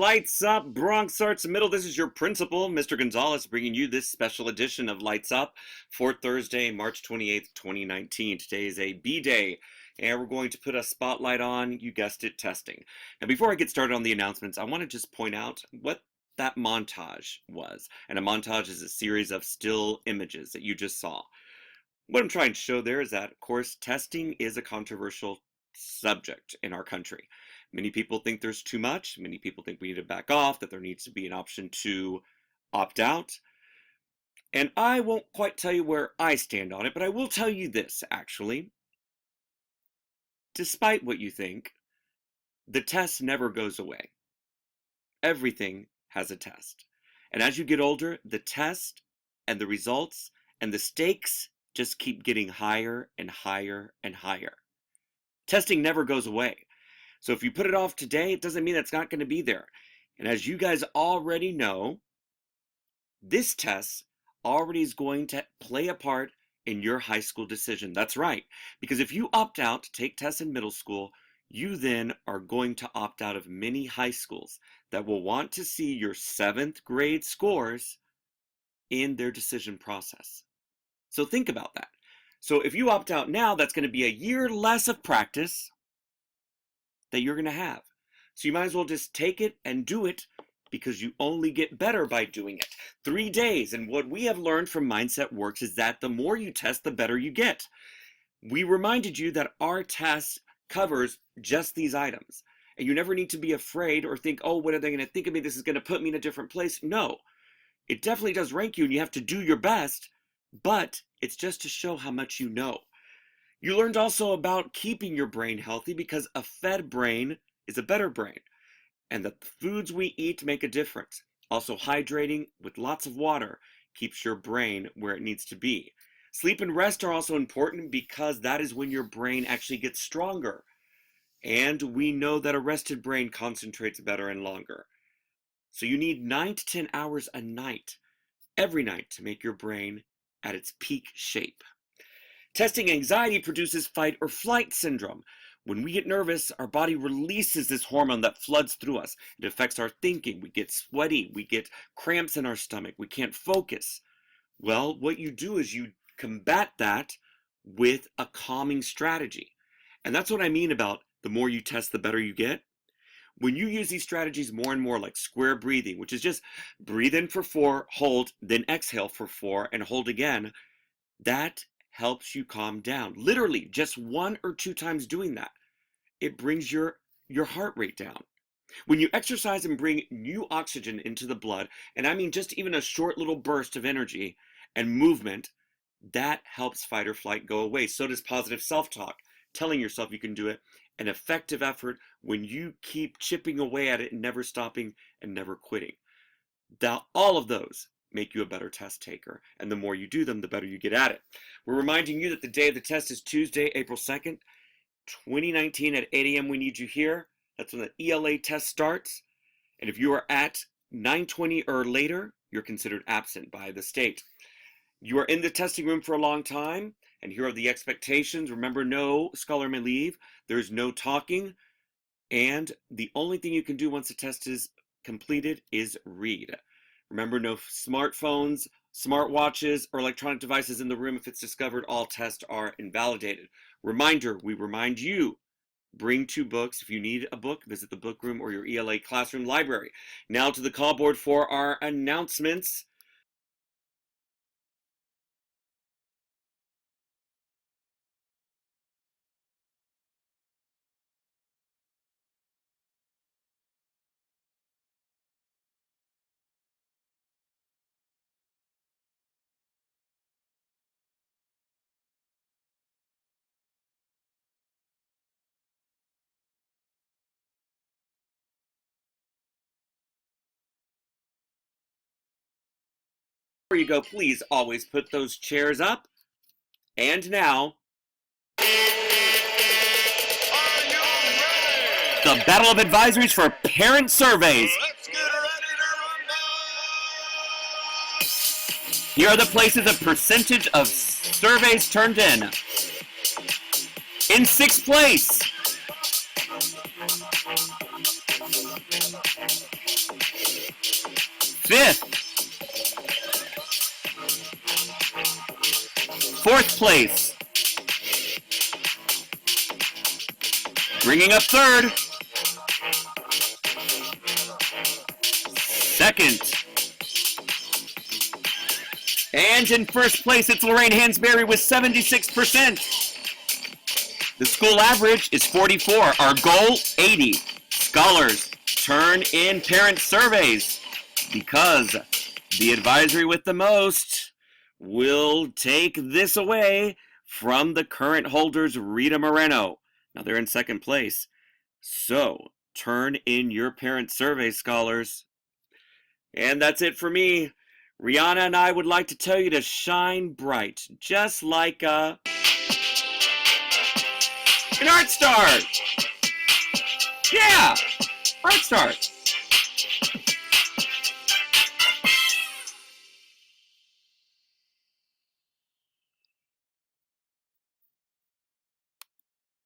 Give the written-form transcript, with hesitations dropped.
Lights Up, Bronx Arts Middle. This is your principal, Mr. Gonzalez, bringing you this special edition of Lights Up for Thursday, March 28th, 2019. Today is a B-Day, and we're going to put a spotlight on, you guessed it, testing. Now, before I get started on the announcements, I want to just point out what that montage was. And a montage is a series of still images that you just saw. What I'm trying to show there is that, of course, testing is a controversial subject in our country. Many people think there's too much. Many people think we need to back off, that there needs to be an option to opt out. And I won't quite tell you where I stand on it, but I will tell you this, actually. Despite what you think, the test never goes away. Everything has a test. And as you get older, the test and the results and the stakes just keep getting higher and higher and higher. Testing never goes away. So if you put it off today, it doesn't mean it's not going to be there. And as you guys already know, this test already is going to play a part in your high school decision. That's right. Because if you opt out to take tests in middle school, you then are going to opt out of many high schools that will want to see your 7th grade scores in their decision process. So think about that. So if you opt out now, that's going to be a year less of practice that you're going to have. So you might as well just take it and do it, because you only get better by doing it. 3 days, and what we have learned from Mindset Works is that the more you test, the better you get. We reminded you that our test covers just these items, and you never need to be afraid or think, oh, what are they going to think of me? This is going to put me in a different place. No, it definitely does rank you, and you have to do your best, but it's just to show how much you know. You learned also about keeping your brain healthy, because a fed brain is a better brain, and that the foods we eat make a difference. Also, hydrating with lots of water keeps your brain where it needs to be. Sleep and rest are also important, because that is when your brain actually gets stronger. And we know that a rested brain concentrates better and longer. So you need 9 to 10 hours a night, every night, to make your brain at its peak shape. Testing anxiety produces fight or flight syndrome. When we get nervous, our body releases this hormone that floods through us. It affects our thinking. We get sweaty. We get cramps in our stomach. We can't focus. Well, what you do is you combat that with a calming strategy. And that's what I mean about the more you test, the better you get. When you use these strategies more and more, like square breathing, which is just breathe in for 4, hold, then exhale for 4, and hold again, that helps you calm down. Literally, just 1 or 2 times doing that, it brings your heart rate down. When you exercise and bring new oxygen into the blood, and I mean just even a short little burst of energy and movement, that helps fight or flight go away. So does positive self-talk, telling yourself you can do it, an effective effort when you keep chipping away at it and never stopping and never quitting. All of those make you a better test taker, and the more you do them, the better you get at it. We're reminding you that the day of the test is Tuesday, April 2nd, 2019 at 8 a.m. We need you here. That's when the ELA test starts, and if you are at 9:20 or later, you're considered absent by the state. You are in the testing room for a long time, and here are the expectations. Remember, no scholar may leave. There's no talking, and the only thing you can do once the test is completed is read. Remember, no smartphones, smartwatches, or electronic devices in the room. If it's discovered, all tests are invalidated. Reminder, we remind you, bring 2 books. If you need a book, visit the book room or your ELA classroom library. Now to the call board for our announcements. Before you go, please always put those chairs up. And now, the Battle of Advisories for Parent Surveys. Let's get ready to rumble! Here are the places of percentage of surveys turned in. In 6th place, 5th. 4th place. Bringing up 3rd. 2nd. And in 1st place, it's Lorraine Hansberry with 76%. The school average is 44. Our goal, 80. Scholars, turn in parent surveys because the advisory with the most will take this away from the current holders, Rita Moreno. Now they're in 2nd place. So turn in your parent survey, scholars. And that's it for me. Rihanna and I would like to tell you to shine bright, just like an art star. Yeah, art star.